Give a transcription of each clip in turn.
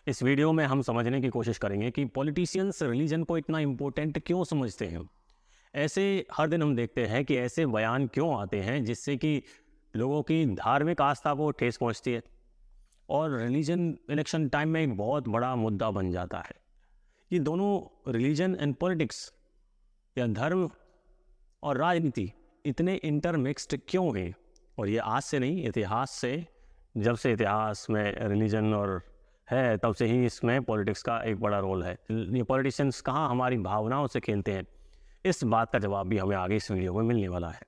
इस वीडियो में हम समझने की कोशिश करेंगे कि पॉलिटिशियंस रिलीजन को इतना इम्पोर्टेंट क्यों समझते हैं। ऐसे हर दिन हम देखते हैं कि ऐसे बयान क्यों आते हैं जिससे कि लोगों की धार्मिक आस्था को ठेस पहुंचती है और रिलीजन इलेक्शन टाइम में एक बहुत बड़ा मुद्दा बन जाता है। ये दोनों रिलीजन एंड पॉलिटिक्स या धर्म और राजनीति इतने इंटरमिक्स्ड क्यों हैं? और ये आज से नहीं, इतिहास से, जब से इतिहास में रिलीजन और है तब से ही इसमें पॉलिटिक्स का एक बड़ा रोल है। ये पॉलिटिशियंस कहाँ हमारी भावनाओं से खेलते हैं, इस बात का जवाब भी हमें आगे इस वीडियो में मिलने वाला है।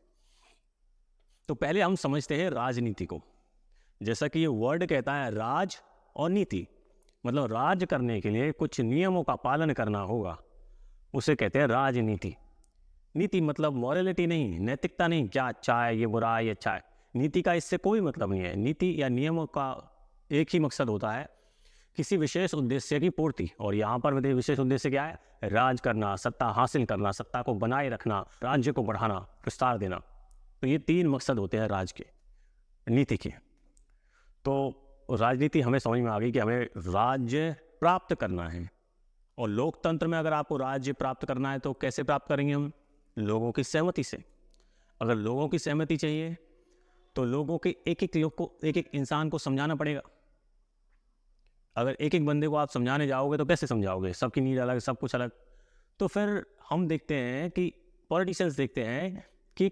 तो पहले हम समझते हैं राजनीति को। जैसा कि ये वर्ड कहता है राज और नीति, मतलब राज करने के लिए कुछ नियमों का पालन करना होगा, उसे कहते हैं राजनीति। नीति मतलब मॉरलिटी नहीं, नैतिकता नहीं, क्या अच्छा है, ये बुरा है, ये अच्छा है। नीति का इससे कोई मतलब नहीं है। नीति या नियमों का एक ही मकसद होता है, किसी विशेष उद्देश्य की पूर्ति। और यहाँ पर विशेष उद्देश्य क्या है? राज करना, सत्ता हासिल करना, सत्ता को बनाए रखना, राज्य को बढ़ाना, विस्तार देना। तो ये तीन मकसद होते हैं राज के, नीति के। तो राजनीति हमें समझ में आ गई कि हमें राज्य प्राप्त करना है। और लोकतंत्र में अगर आपको राज्य प्राप्त करना है तो कैसे प्राप्त करेंगे हम? लोगों की सहमति से। अगर लोगों की सहमति चाहिए तो लोगों के एक एक लोग को, एक एक इंसान को समझाना पड़ेगा। अगर एक एक बंदे को आप समझाने जाओगे तो कैसे समझाओगे? सबकी नीड अलग, सब कुछ अलग। तो फिर हम देखते हैं कि पॉलिटिशियंस देखते हैं कि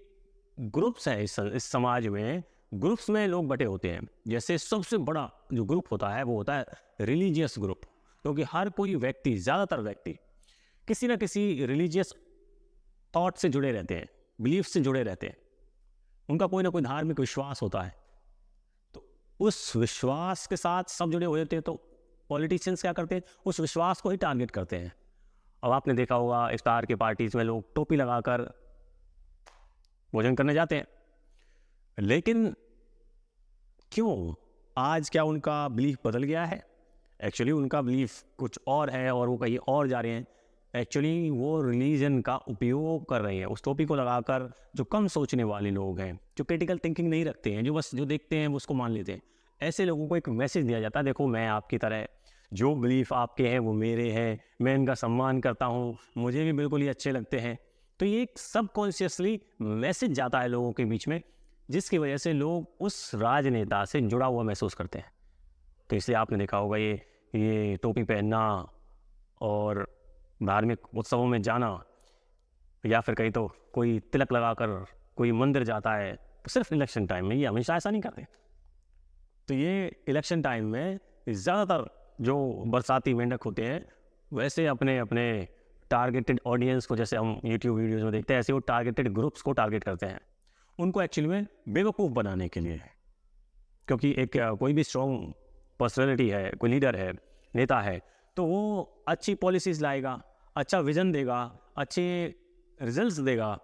ग्रुप्स हैं इस समाज में, ग्रुप्स में लोग बटे होते हैं। जैसे सबसे बड़ा जो ग्रुप होता है वो होता है रिलीजियस ग्रुप, क्योंकि हर कोई व्यक्ति, ज़्यादातर व्यक्ति किसी न किसी रिलीजियस थॉट से जुड़े रहते हैं, बिलीफ से जुड़े रहते हैं। उनका कोई ना कोई धार्मिक विश्वास होता है। तो उस विश्वास के साथ सब जुड़े हुए होते हैं। तो पॉलिटिशियंस क्या करते हैं? उस विश्वास को ही टारगेट करते हैं। अब आपने देखा होगा इफ्तार की पार्टीज में लोग टोपी लगाकर भोजन करने जाते हैं। लेकिन क्यों? आज क्या उनका बिलीफ बदल गया है? एक्चुअली उनका बिलीफ कुछ और है और वो कहीं और जा रहे हैं। एक्चुअली वो रिलीजन का उपयोग कर रहे हैं उस टोपी को लगाकर। जो कम सोचने वाले लोग हैं, जो क्रिटिकल थिंकिंग नहीं रखते हैं, जो बस जो देखते हैं वो उसको मान लेते हैं, ऐसे लोगों को एक मैसेज दिया जाता है, देखो मैं आपकी तरह, जो बिलीफ आपके हैं वो मेरे हैं, मैं इनका सम्मान करता हूँ, मुझे भी बिल्कुल ही अच्छे लगते हैं। तो ये एक सबकॉन्शियसली मैसेज जाता है लोगों के बीच में, जिसकी वजह से लोग उस राजनेता से जुड़ा हुआ महसूस करते हैं। तो इसलिए आपने देखा होगा ये टोपी पहनना और धार्मिक उत्सवों में जाना, या फिर कहीं तो कोई तिलक लगाकर कोई मंदिर जाता है, तो सिर्फ इलेक्शन टाइम में। ये हमेशा ऐसा नहीं करते। तो ये इलेक्शन टाइम में ज़्यादातर जो बरसाती मेंढक होते हैं, वैसे अपने अपने टारगेटेड ऑडियंस को, जैसे हम यूट्यूब वीडियोज़ में देखते हैं, ऐसे वो टारगेटेड ग्रुप्स को टारगेट करते हैं, उनको एक्चुअली में बेवकूफ़ बनाने के लिए। क्योंकि एक कोई भी स्ट्रॉन्ग पर्सनैलिटी है, कोई लीडर है, नेता है, तो वो अच्छी पॉलिसीज़ लाएगा, अच्छा विज़न देगा, अच्छे रिजल्ट्स देगा,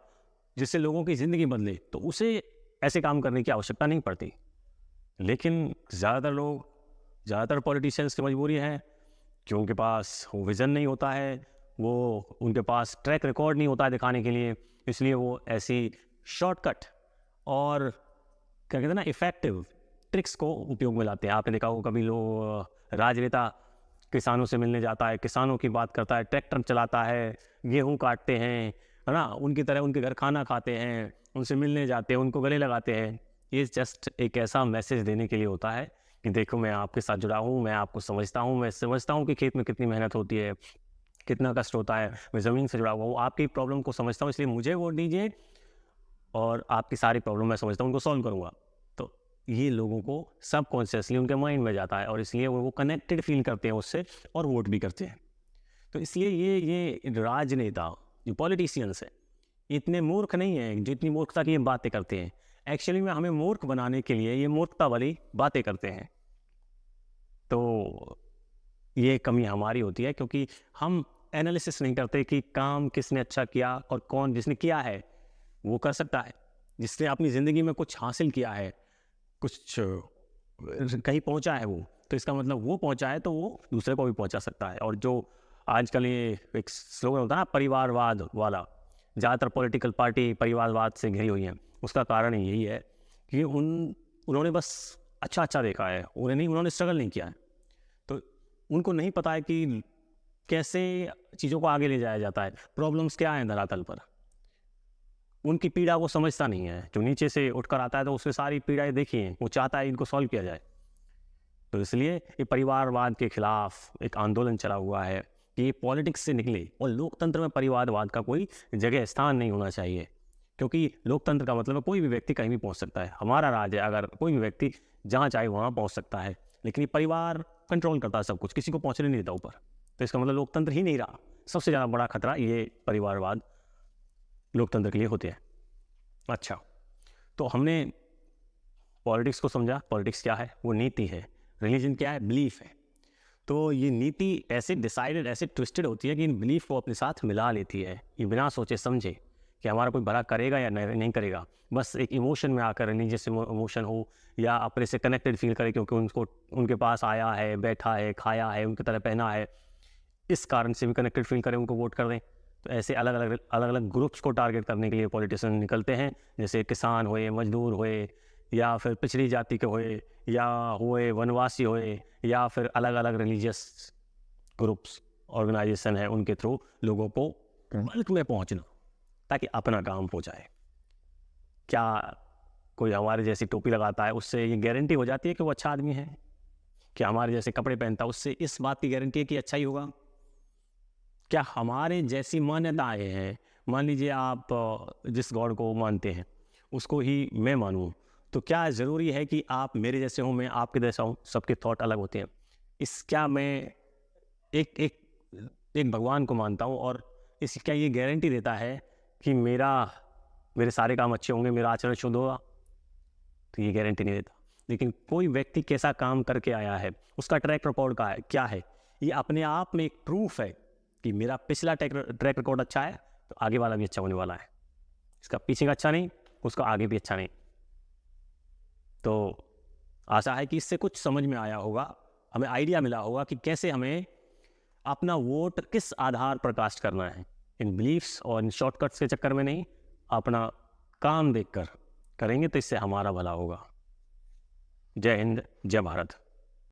जिससे लोगों की ज़िंदगी बदले। तो उसे ऐसे काम करने की आवश्यकता नहीं पड़ती। लेकिन ज़्यादातर पॉलिटिशियंस की मजबूरी है कि उनके पास वो विज़न नहीं होता है, वो उनके पास ट्रैक रिकॉर्ड नहीं होता है दिखाने के लिए। इसलिए वो ऐसी शॉर्टकट और क्या कहते हैं ना, इफ़ेक्टिव ट्रिक्स को उपयोग में लाते हैं। आपने देखा होगा कभी लोग राजनेता किसानों से मिलने जाता है, किसानों की बात करता है, ट्रैक्टर चलाता है, गेहूँ काटते हैं, है ना, उनकी तरह उनके घर खाना खाते हैं, उनसे मिलने जाते हैं, उनको गले लगाते हैं। ये जस्ट एक ऐसा मैसेज देने के लिए होता है कि देखो मैं आपके साथ जुड़ा हूँ, मैं आपको समझता हूँ, मैं समझता हूँ कि खेत में कितनी मेहनत होती है, कितना कष्ट होता है, मैं ज़मीन से जुड़ा हुआ हूँ, आपकी प्रॉब्लम को समझता हूँ, इसलिए मुझे वोट दीजिए और आपकी सारी प्रॉब्लम मैं समझता हूँ, उनको सॉल्व करूँगा। तो ये लोगों को सबकॉन्शियसली उनके माइंड में जाता है और इसलिए वो कनेक्टेड फील करते हैं उससे और वोट भी करते हैं। तो इसलिए ये राजनेता, जो पॉलिटिशियंस हैं, इतने मूर्ख नहीं हैं जितनी मूर्खता की ये बातें करते हैं। एक्चुअली में हमें मूर्ख बनाने के लिए ये मूर्खता वाली बातें करते हैं। तो ये कमी हमारी होती है, क्योंकि हम एनालिसिस नहीं करते कि काम किसने अच्छा किया और कौन जिसने किया है वो कर सकता है, जिसने अपनी ज़िंदगी में कुछ हासिल किया है, कुछ कहीं पहुंचा है वो, तो इसका मतलब वो पहुंचा है तो वो दूसरे को भी पहुंचा सकता है। और जो आजकल ये एक स्लोगन होता है ना, परिवारवाद वाला, ज़्यादातर पॉलिटिकल पार्टी परिवारवाद से घिरी हुई हैं। उसका कारण यही है कि उन्होंने बस अच्छा देखा है, उन्होंने स्ट्रगल नहीं किया है। तो उनको नहीं पता है कि कैसे चीज़ों को आगे ले जाया जाता है, प्रॉब्लम्स क्या हैं धरातल पर। उनकी पीड़ा वो समझता नहीं है। जो नीचे से उठकर आता है तो उसने सारी पीड़ाएँ देखी हैं, वो चाहता है इनको सॉल्व किया जाए। तो इसलिए ये परिवारवाद के खिलाफ एक आंदोलन चला हुआ है कि ये पॉलिटिक्स से निकले और लोकतंत्र में परिवारवाद का कोई जगह स्थान नहीं होना चाहिए, क्योंकि लोकतंत्र का मतलब है कोई भी व्यक्ति कहीं भी पहुंच सकता है। हमारा राज्य है, अगर कोई भी व्यक्ति जहां चाहे वहां पहुंच सकता है, लेकिन ये परिवार कंट्रोल करता है सब कुछ, किसी को पहुंचने नहीं देता ऊपर। तो इसका मतलब लोकतंत्र ही नहीं रहा। सबसे ज़्यादा बड़ा खतरा ये परिवारवाद लोकतंत्र के लिए होते हैं। अच्छा, तो हमने पॉलिटिक्स को समझा। पॉलिटिक्स क्या है? वो नीति है। रिलीजन क्या है? बिलीफ है। तो ये नीति ऐसे डिसाइडेड, ऐसे ट्विस्टेड होती है कि इन बिलीफ को अपने साथ मिला लेती है। ये बिना सोचे समझे कि हमारा कोई भला करेगा या नहीं करेगा, बस एक इमोशन में आकर, रिलीजियस इमोशन हो या अपने से कनेक्टेड फील करे क्योंकि उनको उनके पास आया है, बैठा है, खाया है, उनकी तरह पहना है, इस कारण से भी कनेक्टेड फील करें, उनको वोट कर दें। तो ऐसे अलग अलग ग्रुप्स को टारगेट करने के लिए पॉलिटिशियन निकलते हैं, जैसे किसान हुए, मजदूर हुए, या फिर पिछड़ी जाति के हुए, या हुए वनवासी हुए, या फिर अलग अलग रिलीजियस ग्रुप्स, ऑर्गेनाइजेशन है, उनके थ्रू लोगों को बल्क में पहुंचना ताकि अपना काम हो जाए। क्या कोई हमारे जैसी टोपी लगाता है उससे ये गारंटी हो जाती है कि वो अच्छा आदमी है? क्या हमारे जैसे कपड़े पहनता है उससे इस बात की गारंटी है कि अच्छा ही होगा? क्या हमारे जैसी मान्यताएं हैं, मान लीजिए आप जिस गॉड को मानते हैं उसको ही मैं मानूं, तो क्या ज़रूरी है कि आप मेरे जैसे हों, मैं आपके जैसा हूँ? सबके थॉट अलग होते हैं। क्या मैं एक एक एक भगवान को मानता हूँ और क्या ये गारंटी देता है कि मेरे सारे काम अच्छे होंगे, मेरा आचरण शुद्ध होगा? तो ये गारंटी नहीं देता। लेकिन कोई व्यक्ति कैसा काम करके आया है, उसका ट्रैक रिकॉर्ड का है क्या है, ये अपने आप में एक प्रूफ है कि मेरा पिछला ट्रैक रिकॉर्ड अच्छा है तो आगे वाला भी अच्छा होने वाला है। इसका पीछे का अच्छा नहीं, उसका आगे भी अच्छा नहीं। तो आशा है कि इससे कुछ समझ में आया होगा, हमें आइडिया मिला होगा कि कैसे हमें अपना वोट किस आधार पर कास्ट करना है। इन बिलीफ्स और इन शॉर्टकट्स के चक्कर में नहीं, अपना काम देखकर करेंगे तो इससे हमारा भला होगा। जय हिंद, जय भारत।